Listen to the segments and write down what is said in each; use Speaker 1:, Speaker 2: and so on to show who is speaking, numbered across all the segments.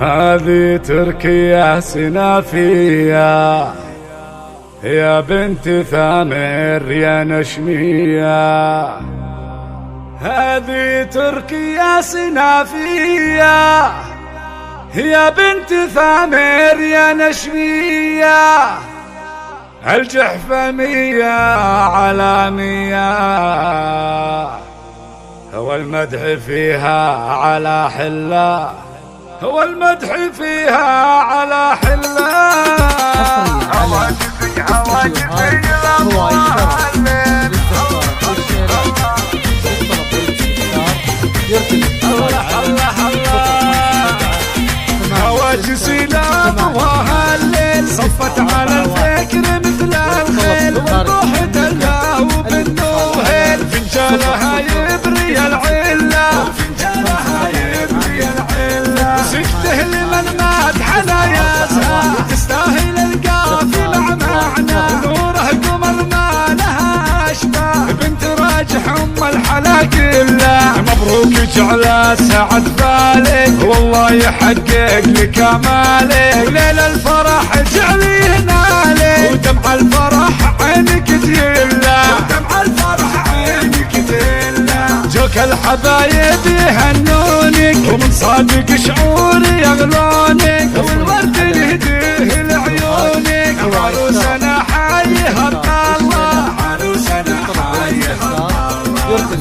Speaker 1: هذه تركيا سنافية يا بنت ثامر يا نشمية. هذه تركيا سنافية يا بنت ثامر يا نشمية. الجحفمية علامية هو المدح فيها على حلة، هو المدح فيها على حلة. عواجبي عواجبي هواجسي نابوها الليل صفت على الفكر مثل الخيل والروح دلها وبالنوهيل فنجالها يبري العلة وفنجالها يبري العلة سكته لمن مدحنا ياسها تستاهل القافي مع معنى نوره قمر ما لها أشباه بنت راجح أم الحلا كلها. مبروك جعل سعد بالك والله يحقق لك امالك ليل الفرح جعلي ينالك ودمع الفرح عينك تهله ودمع الفرح عينك تهله. جوك الحبايب يهنونك ومن صادق شعوري يغلونك والورد يهديه لعيونك. عروسنا حيها الله عروسنا حيها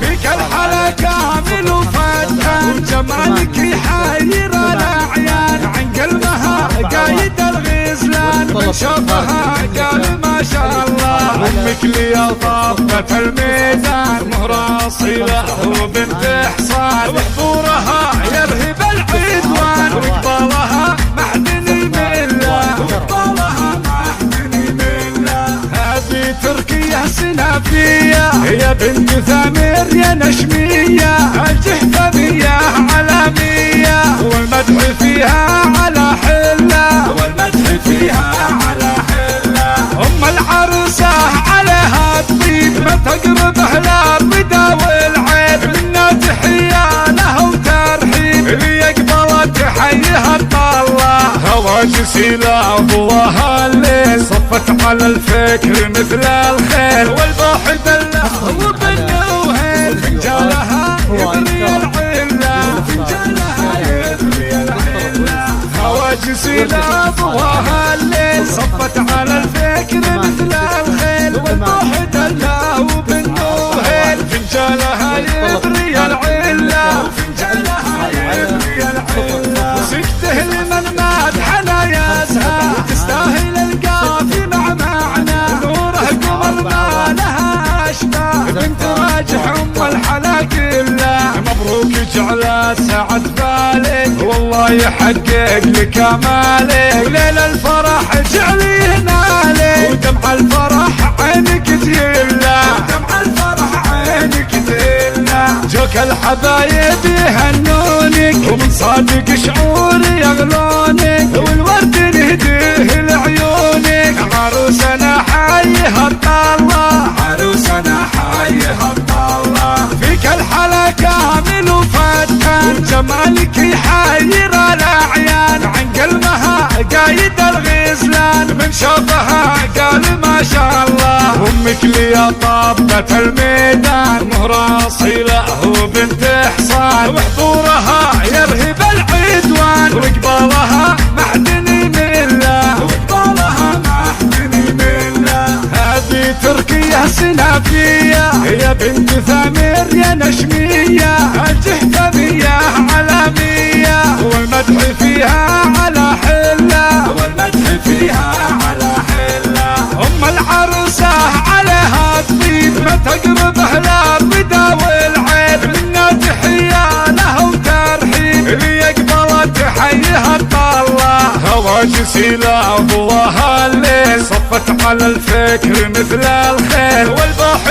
Speaker 1: فيك الحلا كامل وفتان جمالك يحير الاعيان عن قلبها قايد الغزلان من شافها قال ما شاء الله. امك لي طابة الميدان مهر اصيله وبنت حصان وحضورها يرهب العدوان وقبالها محدن المله وقبالها محدن المله. هذه تركيا سنافية يا بنت ثامر يا نشمية. الجحفمية علامية والمدح فيها على حلة والمدح فيها على حلة. أم العروسة عليها الطيب ما تقرب أهلها بداوي العيب منا تحية لها وترحيب اللي يقبل تحييها الطلة. هواجسي لأبوها الليل صفت على الفكر مثل الخيل والبوح دله وبالنوهيل فنجالها يبري العلة فنجالها يبري العلة. هواجسي لأبوها الليل صفت على الفكر مثل الخيل والبوح دله وبالنوهيل فنجالها يبري العلة فنجالها يبري العلة. سكته لمن مدحنا ياسها تستاهل القافي مع معنى نوره قمر ما لها أشباه بنت راجح أم الحلا كلها. مبروك جعل سعد بالك والله يحقق لك امالك ليل الفرح جعلي ينالك ودمع الفرح عينك تهله ودمع الفرح عينك تهله. جوك الحبايب يهنونك ومن صادق شعوري يغلونك والورد نهديه لعيونك. عروسنا حيها الطلة عروسنا حيها الطلة فيك الحلا كامل وفتان جمالك يحير الاعيان عن قلبها قايد الغزلان من شافها قال ما شاء الله. امك لي طابة الميدان مهر اصيله وبنت حصان وحضورها يرهب العدوان وقبالها محدن مله وقبالها محدن مله. هذه تركيا سنافية يا بنت ثامر يا نشمية. الجحفمية علامية والمدح فيها على حلة والمدح فيها على حلة. أم العروسة عليها الطيب ما تقرب أهلها بداوي العيب منا تحية لها وترحيب اللي يقبل تحييها الطلة. هواجسي لأبوها الليل صفت على الفكر مثل الخيل والبوح